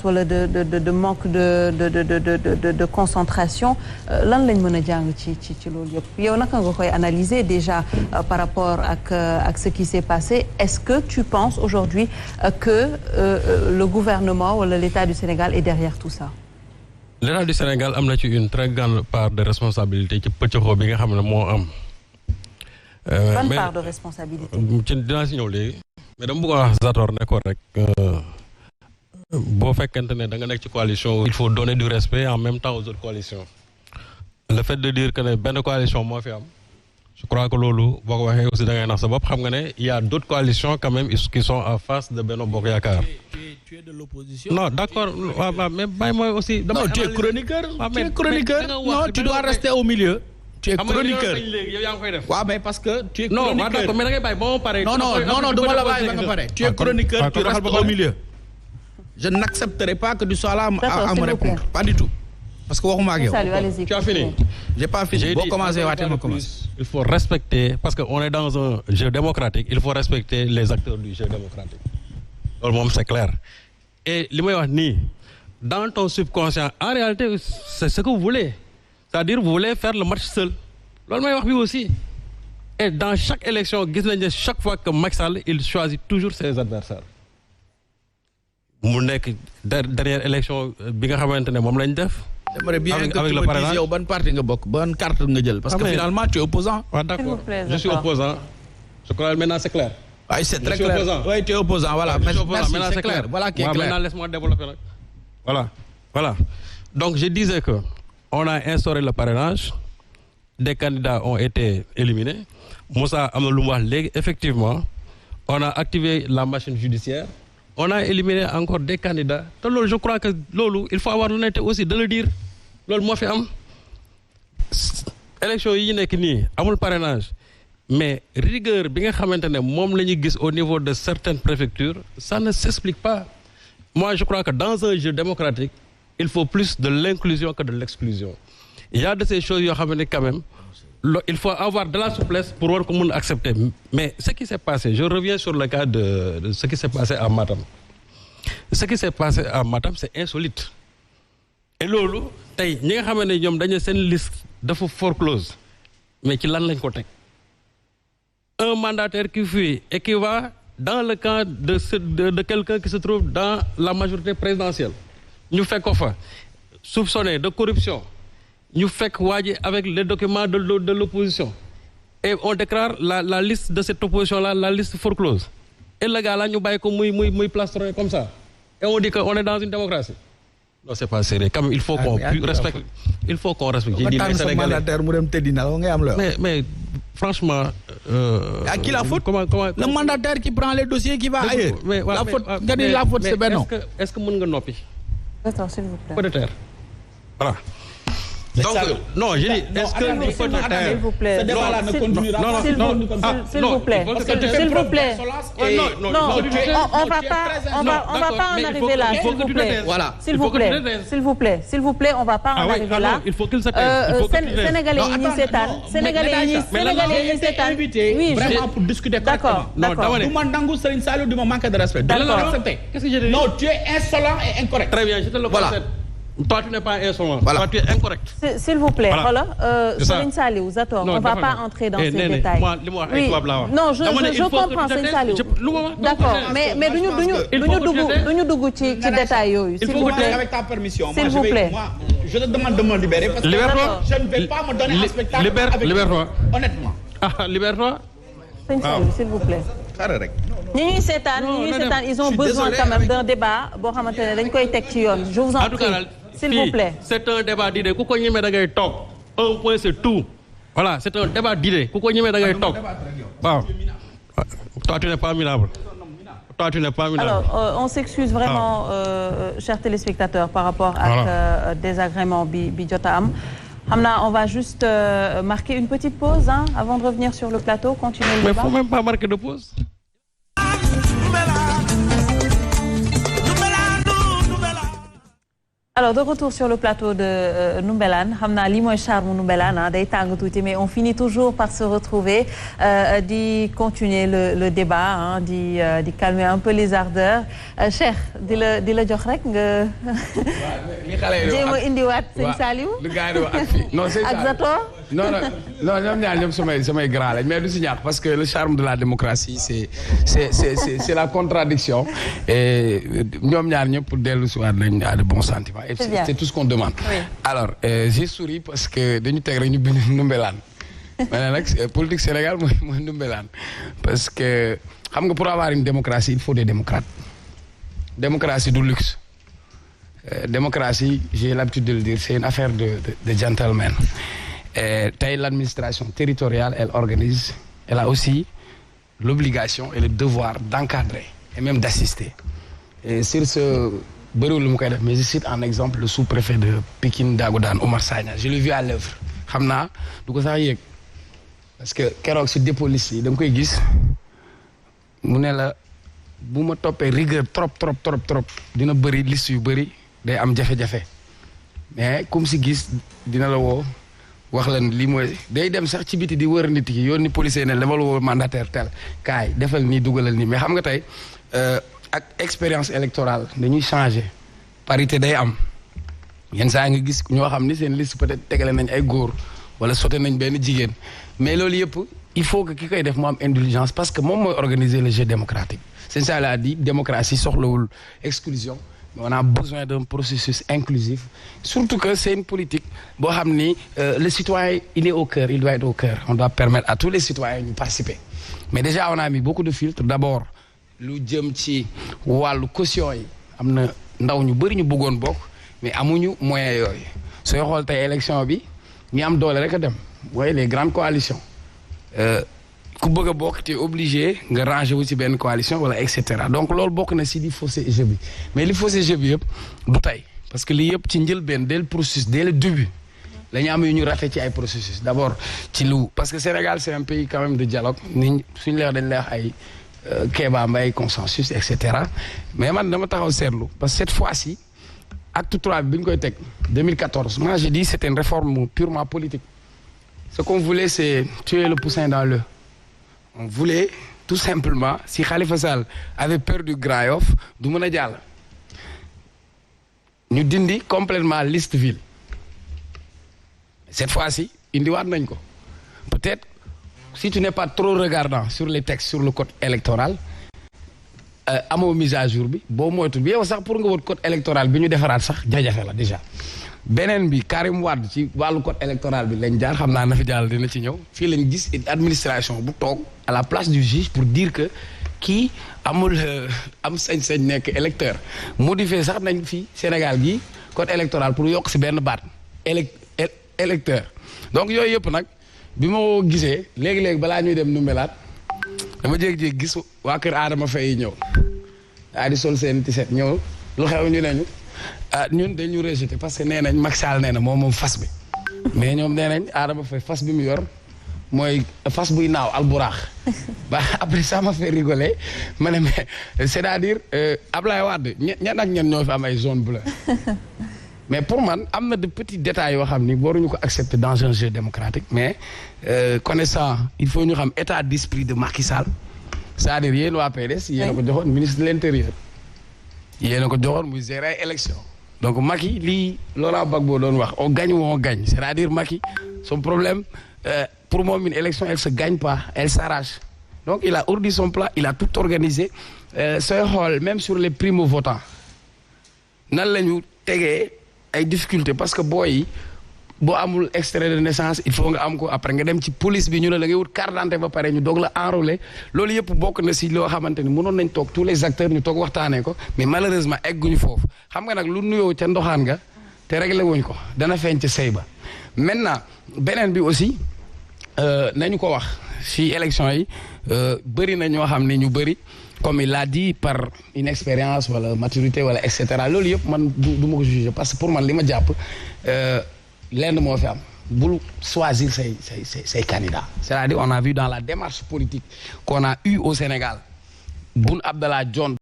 wala de manque de concentration lan lañ mën a jàng ci loolu yëpp yow naka nga koy analyser déjà par rapport ak ce qui s'est passé est-ce que tu penses aujourd'hui que le gouvernement wala l'État du Sénégal est derrière tout ça? L'État du Sénégal am na ci une très grande part de responsabilité ci pëccëxoo bi nga xam ne moo am. Bonne part de responsabilité. ci dinaa si ñëw léegi. mais dama bëgg a wax Zator ne ko rek. boo fekkente ne da nga nekk ci coalition il faut donner du respect en même temps aux autres coalitions le fait de dire que ne benn coalition moo fi am je crois que loolu boo ko waxee aussi da ngay nax sa bopp xam nga ne il y a d'autres coalitions quand même qui sont en face de Benno Bokk Yaakaar. Tu es de l'opposition. Non d'accord waaw mais bàyyi mooy aussi. non tu es chroniqueur. tu es chroniqueur non tu dois rester au milieu. tu es chroniqueur yow yaa ngi koy def. waaw mais parce que tu es non chroniqueur. waaw d'accord mais da ngay bàyyi ba ma pare. non du ma la bàyyi ba nga pare. tu es chroniqueur tu restes au milieu. Je n'accepterai pas que tu sois là à me répondre. Pas du tout. Parce que waxuma ak yow. Tu as fini? J'ai pas fini. Boo commencé waatee ma commencé. Il faut respecter parce que on est dans un jeu démocratique, il faut respecter les acteurs du jeu démocratique. Loolu moom c'est clair. Et li may wax nii dans ton subconscient en réalité c'est ce que vous voulez. C'est-à-dire vous voulez faire le match seul. Loolu may wax bi aussi. Et dans chaque élection gis nañ ne chaque fois que Macky Sall il choisit toujours ses adversaires. mu nekk dernière élection bi nga xamante ne moom lañ def. j'aimerais bien que tu me dises yow ban parti nga bokk ban carte nga jël. parce que finalement tu es opposant. waaw d'accord je suis opposant. je crois maintenant c'est clair. oui c'est très clair oui tu es opposant voilà. merci c'est clair voilà qui est clair. maintenant laisse-moi développer nag. voilà donc je disais que on a instauré le parrainage. des candidats ont été éliminés. Moussa am na lu mu wax léegi effectivement on a activé la machine judiciaire. On a éliminé encore des candidats te loolu je crois que loolu il faut avoir l'honnêteté aussi de le dire loolu moo fi am élection yi ñu nekk nii amul parrainage mais rigueur bi nga xamante ne moom la ñuy gis au niveau de certaines préfectures ça ne s'explique pas moi je crois que dans un jeu démocratique il faut plus de l'inclusion que de l'exclusion il y a de ces choses yoo xam ne quand même il faut avoir de la souplesse pour war ko mën a accepter mais ce qui s'est passé je reviens sur le cas de ce qui s'est passé à Matam ce qui s'est passé à Matam c'est insolite et loolu tey ñi nga xam ne ñoom dañu seen liste dafa foreclose mais ci lan lañ ko teg un mandataire qui fuit et qui va dans le camp de quelqu'un qui se trouve dans la majorité présidentielle ñu fekk ko fa soupçonné de corruption ñu fekk waa ji avec les documents de l'opposition et on déclare la liste de cette opposition là la liste foreclose et le gars là ñu bàyyi ko muy plastronné comme ça et on dit que on est dans une démocratie non c'est pas sérieux quand même il faut qu'on respecte il faut qu'on respecte j'ai dit les Sénégalais mu dem tëddi na ngay am la mais franchement à qui la faute comment le mandataire qui prend les dossiers qui va ailleurs la faute nga di la faute c'est Benno est-ce que mën nga noppi D'accord, s'il vous plaît. peut-être voilà. Donc, non, je dis, est-ce que il faut s'il vous plaît. Ce débat-là ne continuera pas. S'il vous plaît. S'il vous plaît. Non, on va pas en arriver là, s'il vous plaît. Voilà. S'il vous plaît, on va pas en arriver là. Il faut qu'il se taise. Sénégalais yi ñuy seetaan. Sénégalais yi ñuy seetaan. Oui, vraiment pour discuter correctement. D'accord. Du ma nangu Serigne Saliou du ma manquer de respect. D'accord. Qu'est-ce que j'ai dit? Non, tu es insolent et incorrect. Très bien, je te le concède. Toi, tu n'es pas insolent. Voilà. Toi, tu es incorrect. S'il vous plaît, voilà. Serigne Saliou, Zator, on ne va pas entrer dans ces détails. Oui. Non, je comprends Serigne Saliou. D'accord, mais duñu dugg ci détail yooyu. Il faut que avec ta permission. S'il vous plaît. Moi, je te demande de me libérer parce que je ne vais pas me donner un spectacle avec libère-toi. Honnêtement. Ah, libère-toi. Serigne Saliou, s'il vous plaît. ñi ñuy seetaan ils ont besoin quand même d'un débat boo xamante ne dañ koy teg ci yoon. Je vous en prie. S'il vous plaît. C'est un débat d'idées ku ko ñemee da ngay toog un point c'est tout voilà c'est un débat d'idées ku ko ñemee da ngay toog waaw toi tu n'es pas minable alors on s'excuse vraiment chers téléspectateurs par rapport ak désagrément bi jot a am xam naa on va juste marquer une petite pause avant de revenir sur le plateau continuer le débat. Mais faut même pas marquer de pause. Alors de retour sur le plateau de Ndoumbelane xam naa lii mooy charme Ndoumbelane day tàng tuuti mais on finit toujours par se retrouver di continuer le débat di calmer un peu les ardeurs Cheikh di la jox rek nga jéem a indiwaat sëñ Saliou ak Zator non ñoom ñaar ñoom samay grand lañ mais du si ñàkk parce que le charme de la démocratie c'est la contradiction et ñoom ñaar ñëpp pour dellu si waat nañ à de bons sentiments. C'est tout ce qu'on demande. Oui. Alors j'ai souri parce que dañu teg rek ñu bind Ndoumbelane ma ne nag politique Sénégal mooy Ndoumbelane parce que xam nga pour avoir une démocratie il faut des démocrates. Démocratie du luxe. Démocratie j'ai l'habitude de le dire c'est une affaire de gentleman. Tey l'administration territoriale elle organise elle a aussi l'obligation et le devoir d'encadrer et même d'assister. Et sur ce bëriwul lu mu koy def mais je cite en exemple le sous-préfet de Pikine Dagoudane Oumar Sagna je l'ai vu à l'œuvre xam naa du ko sax yéeg parce que keroog si dépôt liste yi da nga koy gis mu ne la bu ma toppee rigueur trop dina bëri liste yu bëri day am jafe-jafe mais comme si gis dina la woo wax la lii mooy day dem sax ci biti di wër nit yi yoon ni policier ne lemal woo mandataire tel kaay defal nii dugalal nii mais xam nga tey ak expérience électorale dañuy changer parité day am yenn saa nga gis ñoo xam ni seen liste peut-être tegale nañ ay góor wala sote nañ benn jigéen mais loolu yëpp il faut que ki koy def mu am indulgence parce que moom mooy organiser le jeu démocratique c'est ça l'a dit démocratie soxlawul exclusion mais on a besoin d'un processus inclusif surtout que c'est une politique boo xam ni le citoyen il est au cœur il doit être au cœur on doit permettre à tous les citoyens de participer mais déjà on a mis beaucoup de filtres d'abord lu jëm ci wàllu caution yi am na ndaw ñu bëri ñu bëggoon bokk mais amuñu moyens yooyu sooy xool tey élection bi ñi am doole rek a dem mooy les grandes coalitions ku bëgg a bokk te obligé nga ranger wu ci benn coalition wala et cetera donc loolu bokk na ci di fausser jeu bi mais li fausser jeu bi yëpp du tey parce que lii yëpp ci njëlbeen dès le processus dès le début la ñu am yu ñu raté ci ay processus d'abord ci lu parce que Sénégal c'est un pays quand même de dialogue ni suñu leex dañ lay wax ay Kéba Mbaye consensus et cetera mais man dama taxaw seetlu parce que cette fois-ci acte 3 bi ñu koy teg 2014 moi j'ai dit c'était une réforme purement politique ce qu'on voulait c'est tuer le poussin dans l'œuf on voulait tout simplement si Khalifa Sall avait perdu Grand Yoff du mën a jàll ñu dindi complètement liste ville cette fois-ci indiwaat nañ ko peut-être si tu n'es pas trop regardant sur les textes sur le code électoral amoo mise à jour bi boo moytu bi yow sax pour nga wut code électoral bi ñu defaraat sax jajafe la déjà beneen bi Karim Wade ci wàllu code électoral bi lañ jaar xam naa na fi jàll dina ci ñëw fii lañ gis administration bu toog à la place du juge pour dire que kii amul am sañ-sañ nekk électeur modifié sax nañ fii Sénégal gi code électoral pour yokk si benn baat électeur donc yooyu yëpp nag bi ma gisee léegi-léegi balaa ñuy dem Ndoumbelane dama jéeg-jéeg gis waa kër Adama Faye ñëw daa di sol seen tiset ñëw lu xew ñu neñu ñun dañu rejeté parce que nee nañ Macky Sall nee na moom fas bi mais ñoom nee nañ Adama Faye fas bi mu yor mooy fas buy naaw alburaax ba après ça m'a fait rigoler ma ne mais c'est-à-dire Ablaye Wade ñan ak ñan ñoo fi am ay zone bleue mais pour man am na de petits détails yoo xam ni waruñu ko accepter dans un jeu démocratique mais connaissant il faut ñu xam état d'esprit de Macky Sall c'est-à-dire yéen waa PDS yéen a ko joxoon ministre de l'intérieur yéen a ko joxoon muy gérer ay élection donc Macky lii Laurent Gbagbo doon wax on gagne ou on gagne c'est-à-dire Macky son problème pour moom une élection elle se gagne pas elle s'arrache donc il a ourdi son plan il a tout organisé sooy xool même sur les primo-votants nan la ñu tegee ay difficultés parce que booy yi boo amul extrait de naissance il faut nga am ko après nga dem ci police bi ñu ne la ngay wut carte d'identité ba pare ñu doog la enrôler loolu yëpp bokk na si loo xamante ni mënoon nañ toog tous les acteurs ñu toog waxtaanee ko mais malheureusement egguñu foofu xam nga nag lu nuyoo ca ndoxaan nga te réglé wuñ ko dana feeñ ca sëy ba maintenant beneen bi aussi nañu ko wax si élection yi bëri na ñoo xam ne ñu bëri comme il l'a dit par inexpérience wala maturité wala et cetera loolu yëpp man du ma ko juger parce que pour man li ma jàpp lenn moo fi am bul choisir say candidats c'est-à-dire on a vu dans la démarche politique qu'on a eu au Sénégal Boun Abdallah Dionne